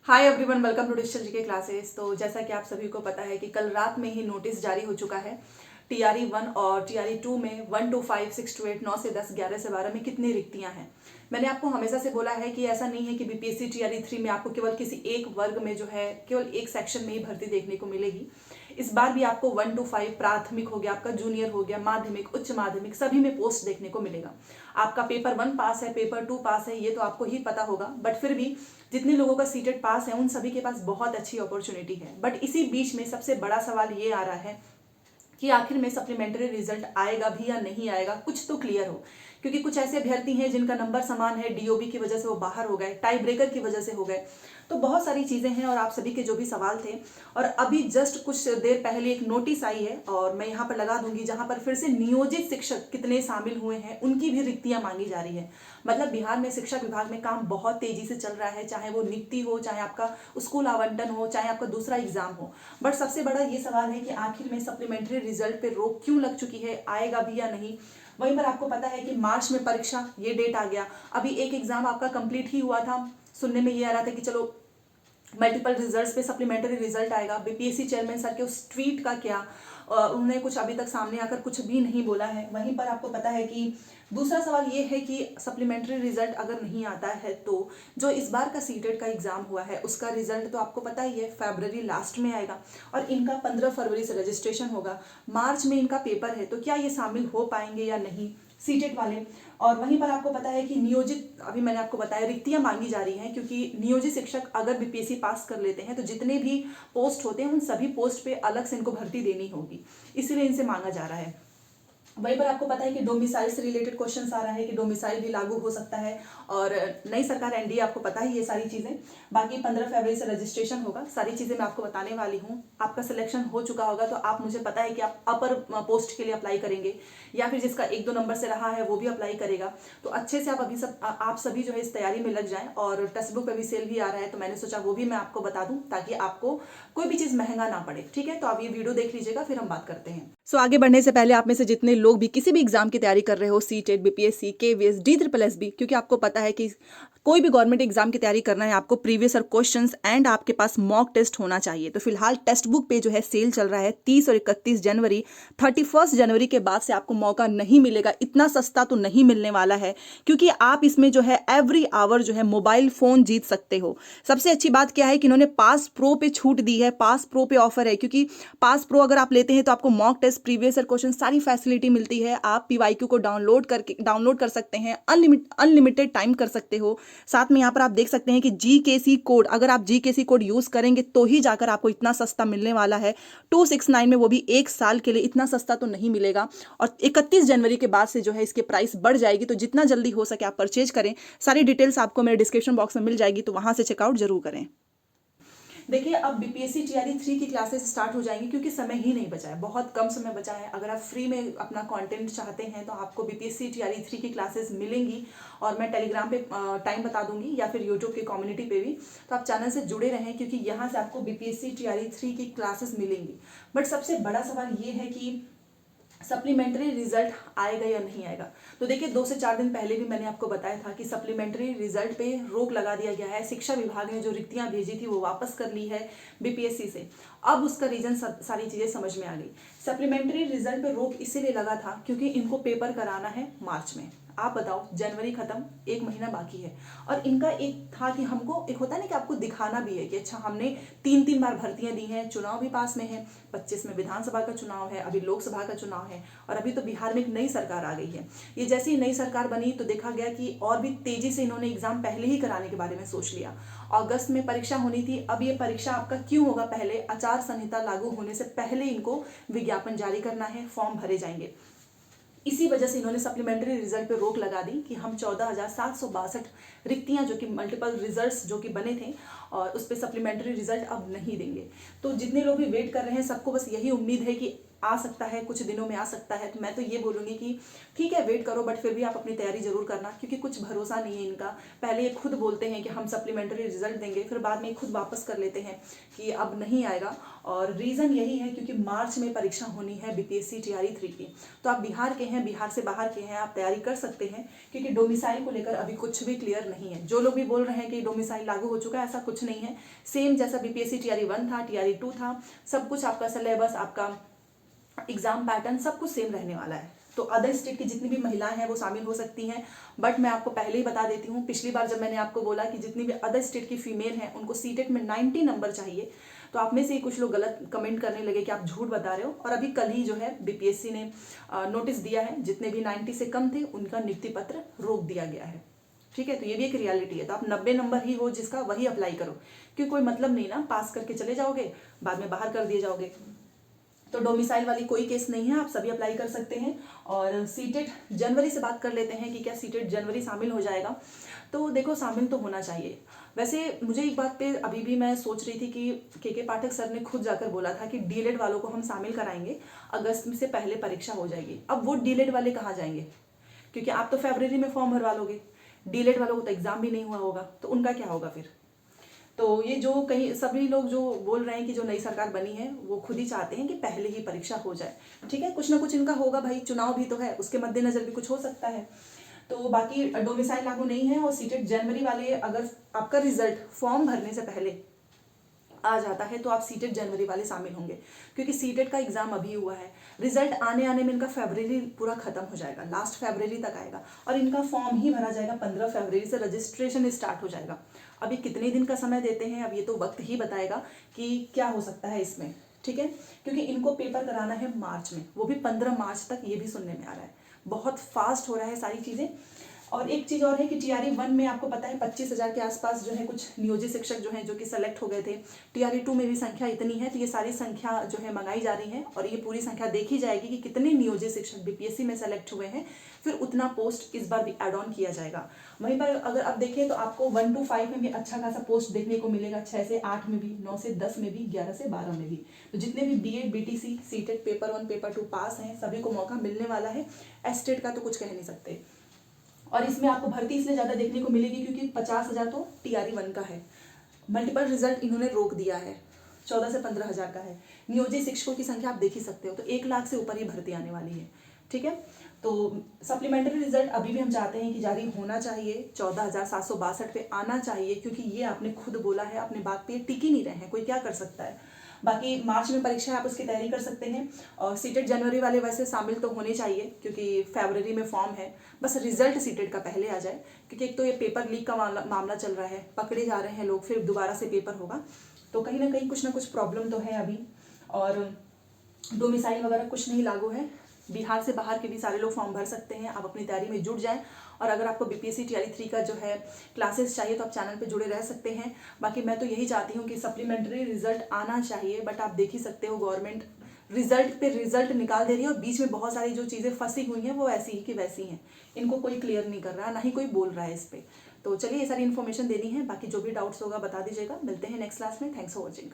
Hi everyone, welcome to digital GK classes. तो जैसा कि आप सभी को पता है कि कल रात में ही नोटिस जारी हो चुका है टीआरई 1 और टीआरई 2 में 1 to 5, 6 to 8, 9 से 10, 11 से 12 में कितनी रिक्तियां हैं। मैंने आपको हमेशा से बोला है कि ऐसा नहीं है कि बीपीएससी टीआरई 3 में आपको केवल किसी एक वर्ग में जो है केवल एक सेक्शन में ही भर्ती देखने को मिलेगी। इस बार भी आपको 1 to 5 प्राथमिक हो गया, आपका जूनियर हो गया, माध्यमिक, उच्च माध्यमिक सभी में पोस्ट देखने को मिलेगा। आपका पेपर 1 पास है, पेपर 2 पास है, ये तो आपको ही पता होगा, बट फिर भी जितने लोगों का सीटेट पास है उन सभी के पास बहुत अच्छी अपॉर्चुनिटी है। बट इसी बीच में सबसे बड़ा सवाल ये आ रहा है कि आखिर में सप्लीमेंट्री रिजल्ट आएगा भी या नहीं आएगा, कुछ तो क्लियर हो। क्योंकि कुछ ऐसे अभ्यर्थी हैं जिनका नंबर समान है, डीओबी की वजह से वो बाहर हो गए, टाई ब्रेकर की वजह से हो गए, तो बहुत सारी चीज़ें हैं और आप सभी के जो भी सवाल थे। और अभी जस्ट कुछ देर पहले एक नोटिस आई है और मैं यहाँ पर लगा दूंगी, जहाँ पर फिर से नियोजित शिक्षक कितने शामिल हुए हैं उनकी भी रिक्तियाँ मांगी जा रही है। मतलब बिहार में शिक्षा विभाग में काम बहुत तेजी से चल रहा है, चाहे वो नियुक्ति हो, चाहे आपका स्कूल आवंटन हो, चाहे आपका दूसरा एग्जाम हो। बट सबसे बड़ा ये सवाल है कि आखिर में सप्लीमेंट्री रिजल्ट पे रोक क्यों लग चुकी है, आएगा भी या नहीं। वहीं पर आपको पता है कि मार्च में परीक्षा, ये डेट आ गया। अभी एक एग्जाम आपका कंप्लीट ही हुआ था, सुनने में ये आ रहा था कि चलो मल्टीपल रिजल्ट्स पे सप्लीमेंट्री रिजल्ट आएगा। बीपीएससी चेयरमैन सर के उस ट्वीट का क्या, उन्होंने कुछ अभी तक सामने आकर कुछ भी नहीं बोला है। वहीं पर आपको पता है कि दूसरा सवाल ये है कि सप्लीमेंट्री रिजल्ट अगर नहीं आता है तो जो इस बार का सीटेट का एग्जाम हुआ है उसका रिजल्ट तो आपको पता ही है फरवरी लास्ट में आएगा और इनका 15 फरवरी से रजिस्ट्रेशन होगा, मार्च में इनका पेपर है। तो क्या ये शामिल हो पाएंगे या नहीं सीटेट वाले। और वहीं पर आपको पता है कि नियोजित, अभी मैंने आपको बताया रिक्तियां मांगी जा रही हैं, क्योंकि नियोजित शिक्षक अगर बीपीएससी पास कर लेते हैं तो जितने भी पोस्ट होते हैं उन सभी पोस्ट पे अलग से इनको भर्ती देनी होगी, इसलिए इनसे मांगा जा रहा है। वहीं पर आपको पता है कि डोमिसाइल से रिलेटेड क्वेश्चंस आ रहा है कि डोमिसाइल भी लागू हो सकता है और नई सरकार एनडीए, आपको पता ही ये सारी चीज़ें। बाकी 15 फरवरी से रजिस्ट्रेशन होगा, सारी चीज़ें मैं आपको बताने वाली हूँ। आपका सिलेक्शन हो चुका होगा तो आप, मुझे पता है कि आप अपर पोस्ट के लिए अप्लाई करेंगे या फिर जिसका 1-2 नंबर से रहा है वो भी अप्लाई करेगा। तो अच्छे से आप सभी जो है इस तैयारी में लग जाएं। और टेक्स्ट बुक पर भी सेल भी आ रहा है तो मैंने सोचा वो भी मैं आपको बता दूँ ताकि आपको कोई भी चीज़ महंगा ना पड़े। ठीक है, तो आप ये वीडियो देख लीजिएगा, फिर हम बात करते हैं। आगे बढ़ने से पहले आप में से जितने लोग भी किसी भी एग्जाम की तैयारी कर रहे हो, सीटेट, बीपीएससी, केवीएस, DSSS, क्योंकि आपको पता है कि कोई भी गवर्नमेंट एग्जाम की तैयारी करना है आपको प्रीवियस और क्वेश्चंस एंड आपके पास मॉक टेस्ट होना चाहिए। तो फिलहाल टेक्स्ट बुक पे जो है सेल चल रहा है 30 और 31 जनवरी, 31 जनवरी के बाद से आपको मौका नहीं मिलेगा। इतना सस्ता तो नहीं मिलने वाला है, क्योंकि आप इसमें जो है एवरी आवर जो है मोबाइल फोन जीत सकते हो। सबसे अच्छी बात क्या है कि इन्होंने पास प्रो पे छूट दी है, पास प्रो पे ऑफर है, क्योंकि पास प्रो अगर आप लेते हैं तो आपको mock test, previous year question, सारी फैसिलिटी मिलती है। आप पीवाईक्यू को डाउनलोड कर सकते हैं, अनलिमिटेड टाइम कर सकते हो। साथ में यहाँ पर आप देख सकते हैं कि जीकेसी कोड, अगर आप जीकेसी कोड यूज करेंगे तो ही जाकर आपको इतना सस्ता मिलने वाला है 269 में, वो भी 1 साल के लिए। इतना सस्ता तो नहीं मिलेगा। और 31 जनवरी के बाद से जो है इसके प्राइस बढ़ जाएगी, तो जितना जल्दी हो सके आप परचेज करें। सारी डिटेल्स आपको मेरे डिस्क्रिप्शन बॉक्स में मिल जाएगी, तो वहां से चेकआउट जरूर करें। देखिए, अब बीपीएससी टीआरई 3 की क्लासेस स्टार्ट हो जाएंगी, क्योंकि समय ही नहीं बचा है, बहुत कम समय बचा है। अगर आप फ्री में अपना कंटेंट चाहते हैं तो आपको बीपीएससी टीआरई 3 की क्लासेस मिलेंगी और मैं टेलीग्राम पे टाइम बता दूंगी या फिर यूट्यूब की कम्युनिटी पे भी। तो आप चैनल से जुड़े रहें, क्योंकि यहाँ से आपको बीपीएससी टीआरई 3 की क्लासेस मिलेंगी। बट सबसे बड़ा सवाल ये है कि सप्लीमेंट्री रिजल्ट आएगा या नहीं आएगा। तो देखिए, 2 से 4 दिन पहले भी मैंने आपको बताया था कि सप्लीमेंट्री रिजल्ट पे रोक लगा दिया गया है। शिक्षा विभाग ने जो रिक्तियां भेजी थी वो वापस कर ली है बीपीएससी से। अब उसका रीजन सारी चीजें समझ में आ गई। सप्लीमेंट्री रिजल्ट पे रोक इसीलिए लगा था क्योंकि इनको पेपर कराना है मार्च में। आप बताओ, जनवरी खत्म, 1 महीना बाकी है। और इनका एक था कि हमको, एक होता है ना कि आपको दिखाना भी है कि अच्छा हमने 3-3 बार भर्तियां दी हैं, चुनाव भी पास में है, 25 में विधानसभा का चुनाव है, अभी लोकसभा का चुनाव है, और अभी तो बिहार में एक नई सरकार आ गई है। ये जैसे ही नई सरकार बनी तो देखा गया कि और भी तेजी से इन्होंने एग्जाम पहले ही कराने के बारे में सोच लिया। अगस्त में परीक्षा होनी थी, अब ये परीक्षा आपका क्यों होगा, पहले आचार संहिता लागू होने से पहले इनको विज्ञापन जारी करना है, फॉर्म भरे जाएंगे। इसी वजह से इन्होंने सप्लीमेंट्री रिजल्ट पे रोक लगा दी कि हम 14,762 रिक्तियां जो कि मल्टीपल रिजल्ट्स जो कि बने थे और उस पर सप्लीमेंट्री रिजल्ट अब नहीं देंगे। तो जितने लोग भी वेट कर रहे हैं सबको बस यही उम्मीद है कि आ सकता है, कुछ दिनों में आ सकता है। तो मैं तो ये बोलूँगी कि ठीक है वेट करो, बट फिर भी आप अपनी तैयारी जरूर करना, क्योंकि कुछ भरोसा नहीं है इनका। पहले ये खुद बोलते हैं कि हम सप्लीमेंट्री रिजल्ट देंगे, फिर बाद में खुद वापस कर लेते हैं कि अब नहीं आएगा। और रीज़न यही है क्योंकि मार्च में परीक्षा होनी है बीपीएससी टीआरई 3 की। तो आप बिहार के हैं, बिहार से बाहर के हैं, आप तैयारी कर सकते हैं, क्योंकि डोमिसाइल को लेकर अभी कुछ भी क्लियर नहीं है। जो लोग भी बोल रहे हैं कि डोमिसाइल लागू हो चुका है, ऐसा कुछ नहीं है। सेम जैसा बीपीएससी टीआरई 1 था, टीआरई 2 था, सब कुछ आपका सिलेबस, आपका एग्जाम पैटर्न सब कुछ सेम रहने वाला है। तो अदर स्टेट की जितनी भी महिलाएं हैं वो शामिल हो सकती हैं, बट मैं आपको पहले ही बता देती हूँ, पिछली बार जब मैंने आपको बोला कि जितनी भी अदर स्टेट की फीमेल हैं उनको सीटेट में 90 नंबर चाहिए, तो आप में से कुछ लोग गलत कमेंट करने लगे कि आप झूठ बता रहे हो। और अभी कल ही जो है बीपीएससी ने नोटिस दिया है, जितने भी 90 से कम थे उनका नियुक्ति पत्र रोक दिया गया है। ठीक है, तो ये भी एक रियलिटी है। तो आप 90 नंबर ही हो जिसका, वही अप्लाई करो, क्योंकि कोई मतलब नहीं ना, पास करके चले जाओगे बाद में बाहर कर दिए जाओगे। तो डोमिसाइल वाली कोई केस नहीं है, आप सभी अप्लाई कर सकते हैं। और सीटेट जनवरी से बात कर लेते हैं कि क्या सीटेट जनवरी शामिल हो जाएगा। तो देखो, शामिल तो होना चाहिए। वैसे मुझे एक बात पे अभी भी मैं सोच रही थी कि के पाठक सर ने खुद जाकर बोला था कि डीलेड वालों को हम शामिल कराएंगे, अगस्त से पहले परीक्षा हो जाएगी। अब वो डीलेड वाले कहाँ जाएंगे, क्योंकि आप तो फरवरी में फॉर्म भरवा लोगे, डीलेड वालों को तो एग्जाम भी नहीं हुआ होगा, तो उनका क्या होगा फिर। तो ये जो कहीं सभी लोग जो बोल रहे हैं कि जो नई सरकार बनी है वो खुद ही चाहते हैं कि पहले ही परीक्षा हो जाए। ठीक है, कुछ ना कुछ इनका होगा भाई, चुनाव भी तो है, उसके मद्देनजर भी कुछ हो सकता है। तो बाकी डोमिसाइल लागू नहीं है। और सीटेट जनवरी वाले, अगर आपका रिजल्ट फॉर्म भरने से पहले आ जाता है तो आप सीटेट जनवरी वाले शामिल होंगे, क्योंकि सीटेट का एग्जाम अभी हुआ है। रिजल्ट आने में इनका फरवरी पूरा खत्म हो जाएगा, लास्ट फरवरी तक आएगा, और इनका फॉर्म ही भरा जाएगा 15 फरवरी से, रजिस्ट्रेशन स्टार्ट हो जाएगा। अभी कितने दिन का समय देते हैं, अब ये तो वक्त ही बताएगा कि क्या हो सकता है इसमें। ठीक है, क्योंकि इनको पेपर कराना है मार्च में, वो भी 15 मार्च तक, ये भी सुनने में आ रहा है। बहुत फास्ट हो रहा है सारी चीज़ें। और एक चीज़ और है कि टीआरई 1 में आपको पता है 25,000 के आसपास जो है कुछ नियोजित शिक्षक जो हैं जो कि सेलेक्ट हो गए थे। टीआरई 2 में भी संख्या इतनी है, तो ये सारी संख्या जो है मंगाई जा रही है, और ये पूरी संख्या देखी जाएगी कि कितने नियोजित शिक्षक बीपीएससी में सेलेक्ट हुए हैं, फिर उतना पोस्ट इस बार भी एड ऑन किया जाएगा। वहीं पर अगर आप देखें तो आपको 1 to 5 में भी अच्छा खासा पोस्ट देखने को मिलेगा, 6 से 8 में भी, 9 से 10 में भी, 11 से 12 में भी। तो जितने भी BEd, BTC, CTET paper 1 paper 2 pass हैं, सभी को मौका मिलने वाला है। एस्टेट का तो कुछ कह नहीं सकते। और इसमें आपको भर्ती इसलिए ज़्यादा देखने को मिलेगी क्योंकि 50,000 तो टीआरई 1 का है। मल्टीपल रिजल्ट इन्होंने रोक दिया है, 14 से 15,000 का है। नियोजित शिक्षकों की संख्या आप देख ही सकते हो, तो 1 लाख से ऊपर ही भर्ती आने वाली है। ठीक है, तो सप्लीमेंट्री रिजल्ट अभी भी हम चाहते हैं कि जारी होना चाहिए, 14,762 पे आना चाहिए, क्योंकि ये आपने खुद बोला है, अपने बात पे टिक ही नहीं रहे हैं, कोई क्या कर सकता है। बाकी मार्च में परीक्षा है, आप उसकी तैयारी कर सकते हैं। और सीटेट जनवरी वाले वैसे शामिल तो होने चाहिए, क्योंकि फरवरी में फॉर्म है, बस रिजल्ट सीटेट का पहले आ जाए, क्योंकि एक तो ये पेपर लीक का मामला चल रहा है, पकड़े जा रहे हैं लोग, फिर दोबारा से पेपर होगा, तो कहीं ना कहीं कुछ ना कुछ प्रॉब्लम तो है अभी। और डोमिसाइल वगैरह कुछ नहीं लागू है, बिहार से बाहर के भी सारे लोग फॉर्म भर सकते हैं। आप अपनी तैयारी में जुट जाएं, और अगर आपको बीपीएससी टीआरई 3 का जो है क्लासेस चाहिए तो आप चैनल पे जुड़े रह सकते हैं। बाकी मैं तो यही चाहती हूँ कि सप्लीमेंट्री रिजल्ट आना चाहिए, बट आप देख ही सकते हो गवर्नमेंट रिजल्ट पे रिजल्ट निकाल दे रही है, और बीच में बहुत सारी जो चीज़ें फंसी हुई हैं वो ऐसी ही कि वैसी हैं, इनको कोई क्लियर नहीं कर रहा, ना ही कोई बोल रहा है इस पर। तो चलिए, ये सारी इन्फॉर्मेशन देनी है, बाकी जो भी डाउट्स होगा बता दीजिएगा। मिलते हैं नेक्स्ट क्लास में। Thanks for watching.